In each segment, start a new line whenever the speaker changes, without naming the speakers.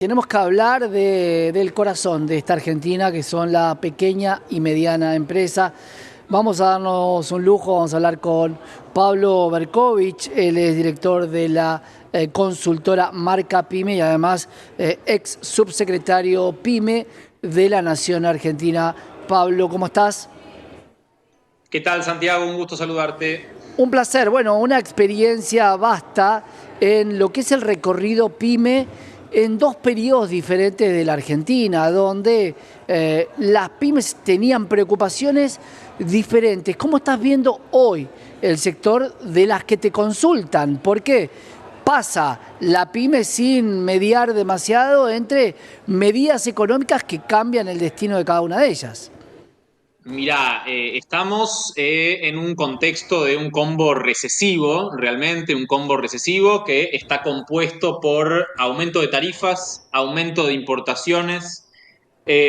Tenemos que hablar del corazón de esta Argentina, que son la pequeña y mediana empresa. Vamos a darnos un lujo, vamos a hablar con Pablo Berkovich, él es director de la consultora Marca Pyme y además ex subsecretario Pyme de la Nación Argentina. Pablo, ¿cómo estás?
¿Qué tal, Santiago? Un gusto saludarte.
Un placer, bueno, una experiencia vasta en lo que es el recorrido PYME en dos periodos diferentes de la Argentina, donde las pymes tenían preocupaciones diferentes. ¿Cómo estás viendo hoy el sector de las que te consultan? ¿Por qué pasa la pyme sin mediar demasiado entre medidas económicas que cambian el destino de cada una de ellas?
Mirá, estamos en un contexto de un combo recesivo, realmente un combo recesivo que está compuesto por aumento de tarifas, aumento de importaciones,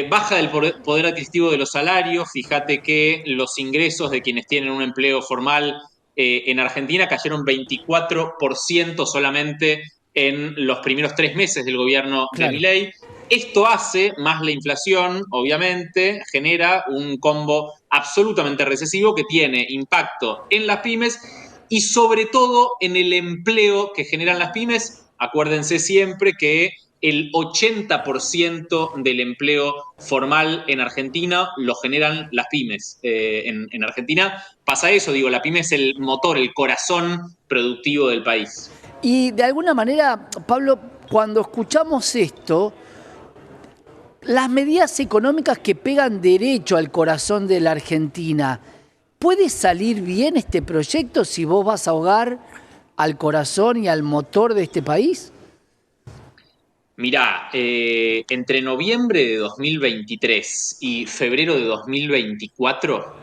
baja del poder adquisitivo de los salarios. Fíjate que los ingresos de quienes tienen un empleo formal en Argentina cayeron 24% solamente en los primeros 3 meses del gobierno de
Claro.
Milei. Esto hace, más la inflación, obviamente, genera un combo absolutamente recesivo que tiene impacto en las pymes y sobre todo en el empleo que generan las pymes. Acuérdense siempre que el 80% del empleo formal en Argentina lo generan las pymes. En Argentina pasa eso, digo, la pyme es el motor, el corazón productivo del país.
Y de alguna manera, Pablo, cuando escuchamos esto, las medidas económicas que pegan derecho al corazón de la Argentina, ¿puede salir bien este proyecto si vos vas a ahogar al corazón y al motor de este país?
Mirá, entre noviembre de 2023 y febrero de 2024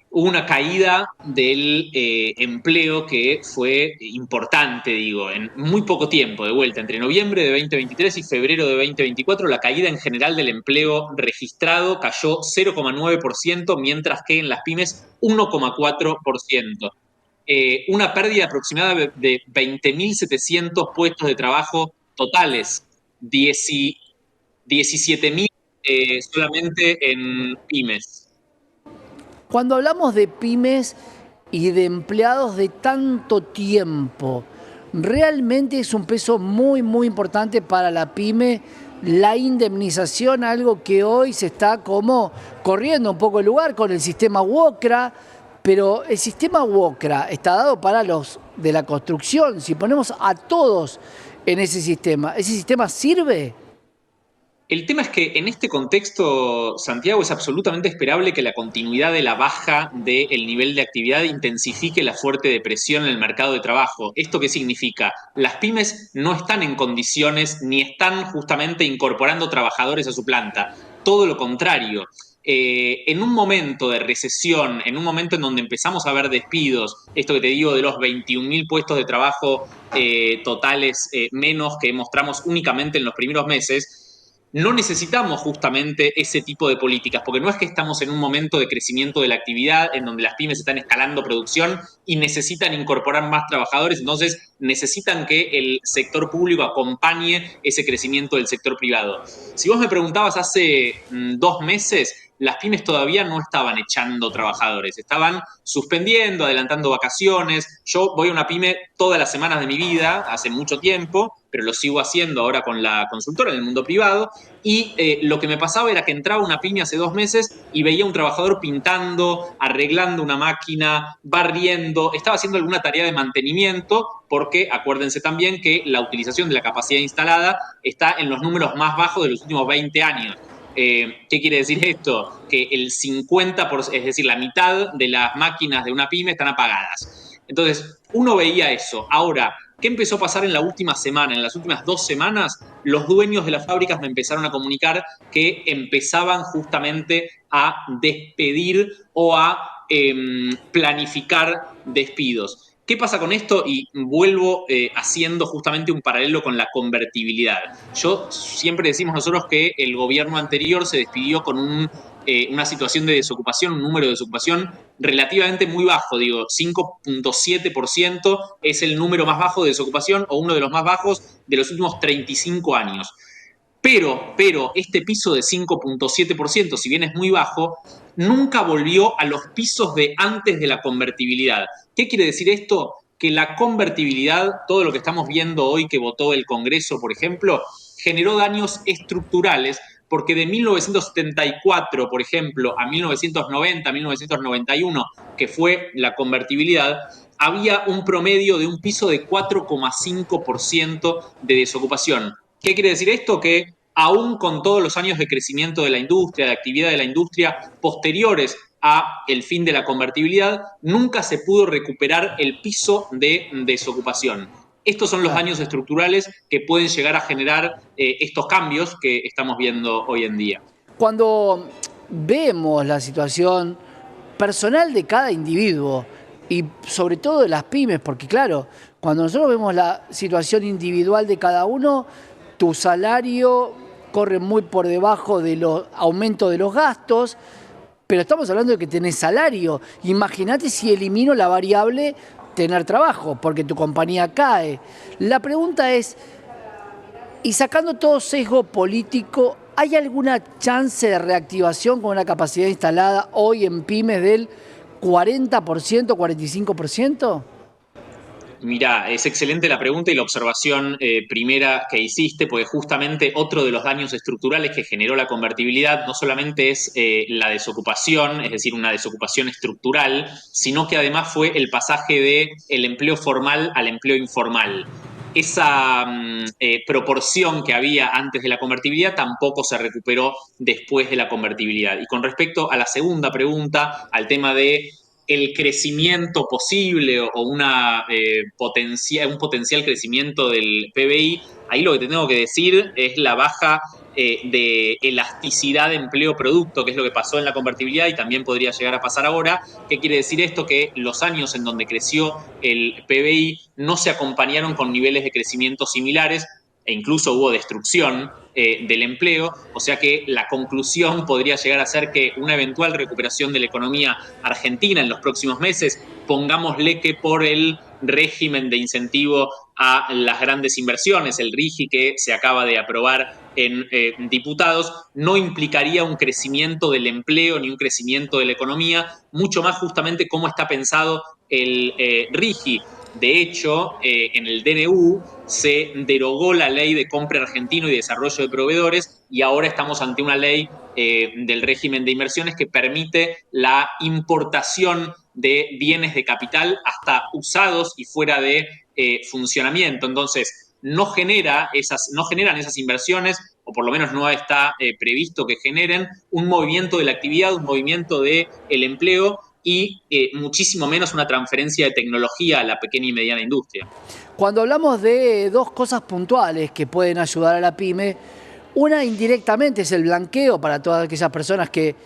hubo una caída del empleo que fue importante, digo, en muy poco tiempo, de vuelta, entre noviembre de 2023 y febrero de 2024, la caída en general del empleo registrado cayó 0,9%, mientras que en las pymes 1,4%. Una pérdida aproximada de 20.700 puestos de trabajo totales, 17.000 solamente en pymes.
Cuando hablamos de pymes y de empleados de tanto tiempo, realmente es un peso muy importante para la pyme la indemnización, algo que hoy se está como corriendo un poco el lugar con el sistema WOCRA, pero el sistema WOCRA está dado para los de la construcción. Si ponemos a todos en ¿ese sistema sirve?
El tema es que en este contexto, Santiago, es absolutamente esperable que la continuidad de la baja del nivel de actividad intensifique la fuerte depresión en el mercado de trabajo. ¿Esto qué significa? Las pymes no están en condiciones ni están justamente incorporando trabajadores a su planta. Todo lo contrario. En un momento de recesión, en un momento en donde empezamos a ver despidos, esto que te digo de los 21.000 puestos de trabajo totales menos que mostramos únicamente en los primeros meses, no necesitamos justamente ese tipo de políticas, porque no es que estamos en un momento de crecimiento de la actividad en donde las pymes están escalando producción y necesitan incorporar más trabajadores, entonces necesitan que el sector público acompañe ese crecimiento del sector privado. Si vos me preguntabas hace 2 meses, las pymes todavía no estaban echando trabajadores, estaban suspendiendo, adelantando vacaciones. Yo voy a una pyme todas las semanas de mi vida, hace mucho tiempo, pero lo sigo haciendo ahora con la consultora en el mundo privado. Y lo que me pasaba era que entraba una pyme hace 2 meses y veía un trabajador pintando, arreglando una máquina, barriendo, estaba haciendo alguna tarea de mantenimiento, porque acuérdense también que la utilización de la capacidad instalada está en los números más bajos de los últimos 20 años. ¿Qué quiere decir esto? Que el 50%, es decir, la mitad de las máquinas de una pyme están apagadas. Entonces, uno veía eso. Ahora, ¿qué empezó a pasar en la última semana? En las últimas 2 semanas, los dueños de las fábricas me empezaron a comunicar que empezaban justamente a despedir o a planificar despidos. ¿Qué pasa con esto? Y vuelvo haciendo justamente un paralelo con la convertibilidad. Yo siempre decimos nosotros que el gobierno anterior se despidió con una situación de desocupación, un número de desocupación relativamente muy bajo, digo, 5,7% es el número más bajo de desocupación o uno de los más bajos de los últimos 35 años. Pero este piso de 5,7%, si bien es muy bajo, nunca volvió a los pisos de antes de la convertibilidad. ¿Qué quiere decir esto? Que la convertibilidad, todo lo que estamos viendo hoy que votó el Congreso, por ejemplo, generó daños estructurales porque de 1974, por ejemplo, a 1990, 1991, que fue la convertibilidad, había un promedio de un piso de 4,5% de desocupación. ¿Qué quiere decir esto? Que aún con todos los años de crecimiento de la industria, de actividad de la industria posteriores a el fin de la convertibilidad, nunca se pudo recuperar el piso de desocupación. Estos son los
Claro.
daños estructurales que pueden llegar a generar estos cambios que estamos viendo hoy en día.
Cuando vemos la situación personal de cada individuo y sobre todo de las pymes, porque claro, cuando nosotros vemos la situación individual de cada uno, tu salario corre muy por debajo de los aumentos de los gastos, pero estamos hablando de que tenés salario. Imagínate si elimino la variable tener trabajo, porque tu compañía cae. La pregunta es, y sacando todo sesgo político, ¿hay alguna chance de reactivación con una capacidad instalada hoy en pymes del 40%, 45%?
Mirá, es excelente la pregunta y la observación primera que hiciste, porque justamente otro de los daños estructurales que generó la convertibilidad no solamente es la desocupación, es decir, una desocupación estructural, sino que además fue el pasaje del empleo formal al empleo informal. Esa proporción que había antes de la convertibilidad tampoco se recuperó después de la convertibilidad. Y con respecto a la segunda pregunta, al tema de el crecimiento posible o un potencial crecimiento del PBI, ahí lo que te tengo que decir es la baja de elasticidad de empleo-producto, que es lo que pasó en la convertibilidad y también podría llegar a pasar ahora. ¿Qué quiere decir esto? Que los años en donde creció el PBI no se acompañaron con niveles de crecimiento similares e incluso hubo destrucción del empleo, o sea que la conclusión podría llegar a ser que una eventual recuperación de la economía argentina en los próximos meses, pongámosle que por el régimen de incentivo a las grandes inversiones, el RIGI que se acaba de aprobar en diputados, no implicaría un crecimiento del empleo ni un crecimiento de la economía, mucho más justamente cómo está pensado el RIGI. De hecho, en el DNU se derogó la ley de compra argentino y desarrollo de proveedores y ahora estamos ante una ley del régimen de inversiones que permite la importación de bienes de capital hasta usados y fuera de funcionamiento. Entonces, no generan esas inversiones, o por lo menos no está previsto que generen un movimiento de la actividad, un movimiento del empleo y muchísimo menos una transferencia de tecnología a la pequeña y mediana industria.
Cuando hablamos de dos cosas puntuales que pueden ayudar a la pyme, una indirectamente es el blanqueo para todas aquellas personas que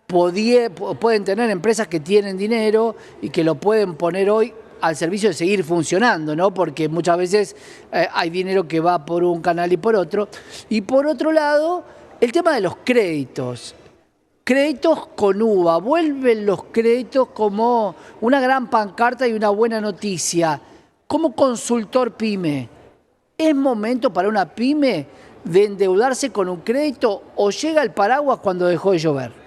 pueden tener empresas que tienen dinero y que lo pueden poner hoy al servicio de seguir funcionando, ¿no? Porque muchas veces hay dinero que va por un canal y por otro. Y por otro lado, el tema de los créditos. Créditos con uva, vuelven los créditos como una gran pancarta y una buena noticia. Como consultor pyme, ¿es momento para una pyme de endeudarse con un crédito o llega el paraguas cuando dejó de llover?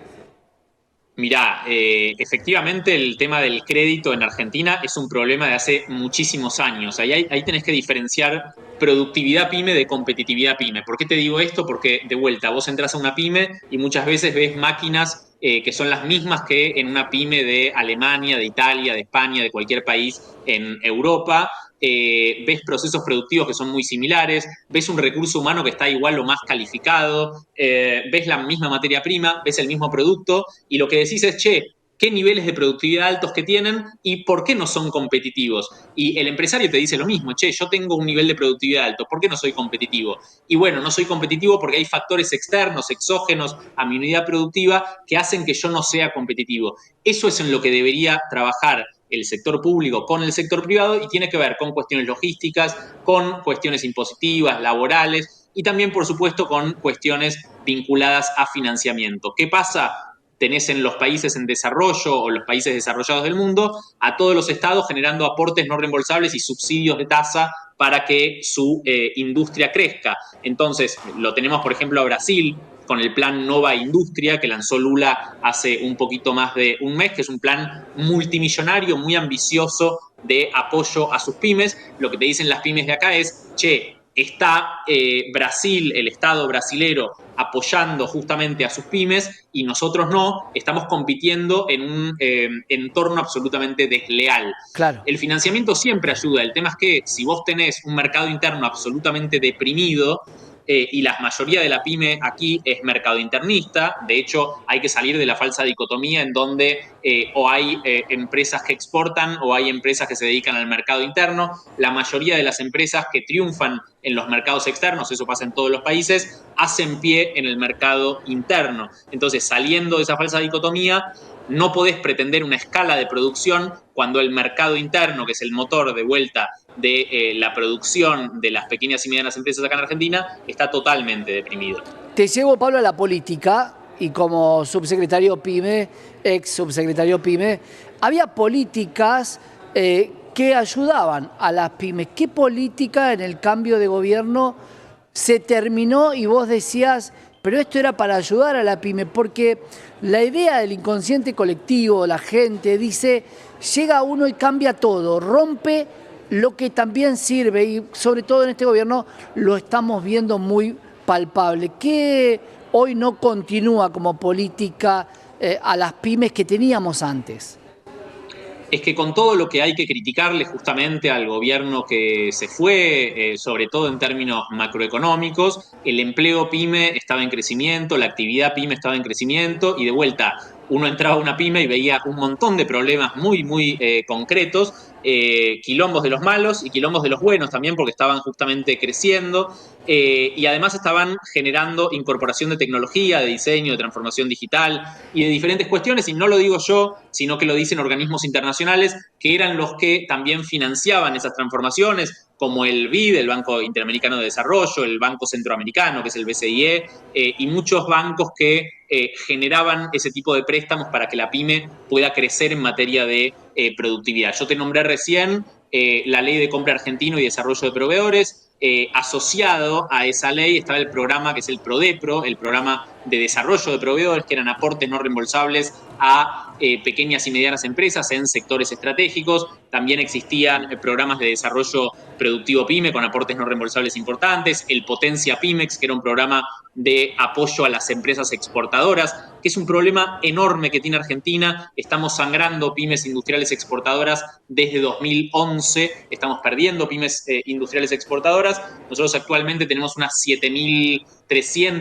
Mirá, efectivamente el tema del crédito en Argentina es un problema de hace muchísimos años. Ahí tenés que diferenciar productividad pyme de competitividad pyme. ¿Por qué te digo esto? Porque de vuelta, vos entras a una pyme y muchas veces ves máquinas que son las mismas que en una pyme de Alemania, de Italia, de España, de cualquier país en Europa. Ves procesos productivos que son muy similares, ves un recurso humano que está igual o más calificado, ves la misma materia prima, ves el mismo producto y lo que decís es, che, qué niveles de productividad altos que tienen y por qué no son competitivos. Y el empresario te dice lo mismo, che, yo tengo un nivel de productividad alto, ¿por qué no soy competitivo? Y bueno, no soy competitivo porque hay factores externos, exógenos a mi unidad productiva que hacen que yo no sea competitivo. Eso es en lo que debería trabajar el sector público con el sector privado y tiene que ver con cuestiones logísticas, con cuestiones impositivas, laborales y también, por supuesto, con cuestiones vinculadas a financiamiento. ¿Qué pasa? Tenés en los países en desarrollo o los países desarrollados del mundo a todos los estados generando aportes no reembolsables y subsidios de tasa para que su industria crezca. Entonces, lo tenemos, por ejemplo, a Brasil, con el plan Nova Industria, que lanzó Lula hace un poquito más de un mes, que es un plan multimillonario, muy ambicioso de apoyo a sus pymes. Lo que te dicen las pymes de acá es, che, está Brasil, el Estado brasilero, apoyando justamente a sus pymes y nosotros no, estamos compitiendo en un entorno absolutamente desleal.
Claro.
El financiamiento siempre ayuda, el tema es que si vos tenés un mercado interno absolutamente deprimido, y la mayoría de la pyme aquí es mercado internista. De hecho, hay que salir de la falsa dicotomía en donde o hay empresas que exportan o hay empresas que se dedican al mercado interno. La mayoría de las empresas que triunfan en los mercados externos, eso pasa en todos los países, hacen pie en el mercado interno. Entonces, saliendo de esa falsa dicotomía, no podés pretender una escala de producción cuando el mercado interno, que es el motor de vuelta de la producción de las pequeñas y medianas empresas acá en Argentina, está totalmente deprimido.
Te llevo, Pablo, a la política y como subsecretario PYME, ex subsecretario PYME, había políticas que ayudaban a las pymes. ¿Qué política en el cambio de gobierno se terminó y vos decías, pero esto era para ayudar a la pyme? Porque la idea del inconsciente colectivo, la gente dice, llega uno y cambia todo, rompe lo que también sirve, y sobre todo en este gobierno lo estamos viendo muy palpable, que hoy no continúa como política a las pymes que teníamos antes.
Es que con todo lo que hay que criticarle justamente al gobierno que se fue, sobre todo en términos macroeconómicos, el empleo pyme estaba en crecimiento, la actividad pyme estaba en crecimiento y de vuelta uno entraba a una pyme y veía un montón de problemas muy, muy concretos, quilombos de los malos y quilombos de los buenos también porque estaban justamente creciendo. Y además estaban generando incorporación de tecnología, de diseño, de transformación digital y de diferentes cuestiones, y no lo digo yo, sino que lo dicen organismos internacionales que eran los que también financiaban esas transformaciones, como el BID, el Banco Interamericano de Desarrollo, el Banco Centroamericano, que es el BCIE, y muchos bancos que generaban ese tipo de préstamos para que la pyme pueda crecer en materia de productividad. Yo te nombré recién la Ley de Compra Argentino y Desarrollo de Proveedores. Asociado a esa ley estaba el programa que es el PRODEPRO, el programa de desarrollo de proveedores, que eran aportes no reembolsables a pequeñas y medianas empresas en sectores estratégicos. También existían programas de desarrollo productivo PYME con aportes no reembolsables importantes. El Potencia Pymex, que era un programa de apoyo a las empresas exportadoras, que es un problema enorme que tiene Argentina. Estamos sangrando pymes industriales exportadoras desde 2011, estamos perdiendo pymes industriales exportadoras. Nosotros actualmente tenemos unas 7.300,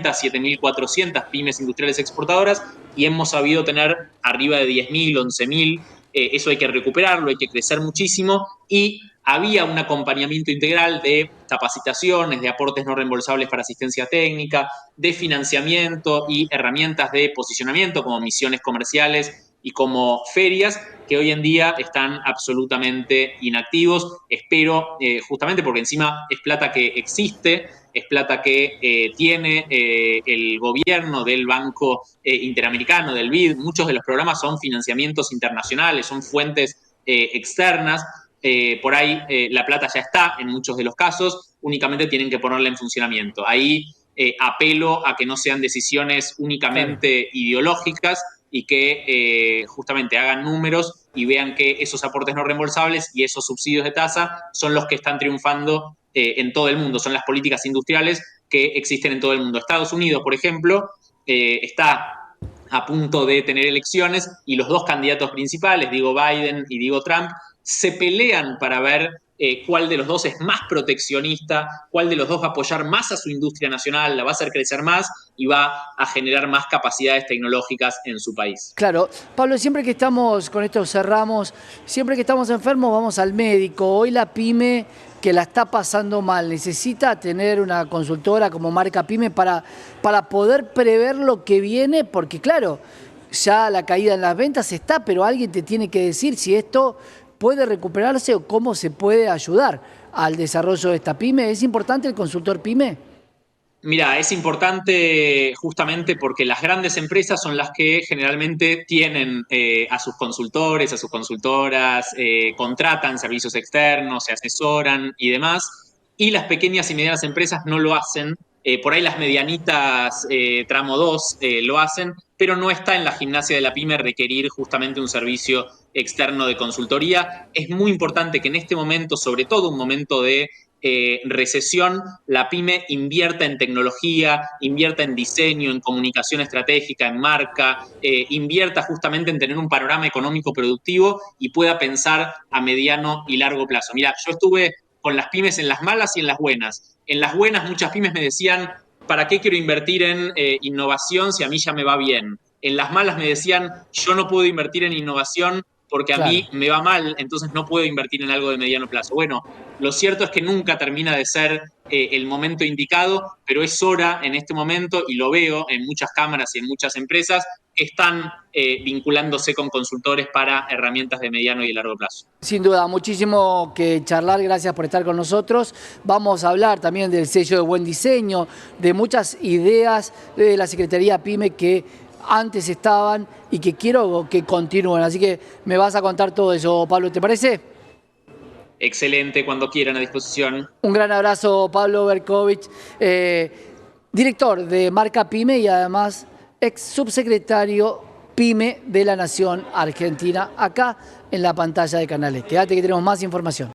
7.400 pymes industriales exportadoras y hemos sabido tener arriba de 10.000, 11.000. Eso hay que recuperarlo, hay que crecer muchísimo y había un acompañamiento integral de capacitaciones, de aportes no reembolsables para asistencia técnica, de financiamiento y herramientas de posicionamiento como misiones comerciales y como ferias que hoy en día están absolutamente inactivos. Espero, justamente porque encima es plata que existe, es plata que tiene el gobierno del Banco Interamericano, del BID. Muchos de los programas son financiamientos internacionales, son fuentes externas. Por ahí la plata ya está en muchos de los casos, únicamente tienen que ponerla en funcionamiento. Ahí apelo a que no sean decisiones únicamente ideológicas y que justamente hagan números y vean que esos aportes no reembolsables y esos subsidios de tasa son los que están triunfando en todo el mundo, son las políticas industriales que existen en todo el mundo. Estados Unidos, por ejemplo, está a punto de tener elecciones y los dos candidatos principales, digo Biden y digo Trump, se pelean para ver cuál de los dos es más proteccionista, cuál de los dos va a apoyar más a su industria nacional, la va a hacer crecer más y va a generar más capacidades tecnológicas en su país.
Claro, Pablo, siempre que estamos, con esto cerramos, siempre que estamos enfermos vamos al médico. Hoy la pyme que la está pasando mal necesita tener una consultora como marca pyme para poder prever lo que viene, porque claro, ya la caída en las ventas está, pero alguien te tiene que decir si esto puede recuperarse o cómo se puede ayudar al desarrollo de esta pyme. ¿Es importante el consultor pyme?
Mira, es importante justamente porque las grandes empresas son las que generalmente tienen a sus consultores, a sus consultoras, contratan servicios externos, se asesoran y demás. y las pequeñas y medianas empresas no lo hacen. Por ahí las medianitas tramo 2 lo hacen, pero no está en la gimnasia de la pyme requerir justamente un servicio externo de consultoría. Es muy importante que en este momento, sobre todo un momento de recesión, la pyme invierta en tecnología, invierta en diseño, en comunicación estratégica, en marca, invierta justamente en tener un panorama económico productivo y pueda pensar a mediano y largo plazo. Mira, yo estuve con las pymes en las malas y en las buenas. En las buenas muchas pymes me decían, ¿para qué quiero invertir en innovación si a mí ya me va bien? En las malas me decían, yo no puedo invertir en innovación porque a
Claro.
mí me va mal, entonces no puedo invertir en algo de mediano plazo. Bueno, lo cierto es que nunca termina de ser el momento indicado, pero es hora en este momento, y lo veo en muchas cámaras y en muchas empresas, que están vinculándose con consultores para herramientas de mediano y de largo plazo.
Sin duda, muchísimo que charlar, gracias por estar con nosotros. Vamos a hablar también del sello de buen diseño, de muchas ideas de la Secretaría PYME que antes estaban y que quiero que continúen. Así que me vas a contar todo eso, Pablo, ¿te parece?
Excelente, cuando quieran, a disposición.
Un gran abrazo, Pablo Berkovich, director de Marca PYME y además ex subsecretario PYME de la Nación Argentina, acá en la pantalla de Canales. Quédate que tenemos más información.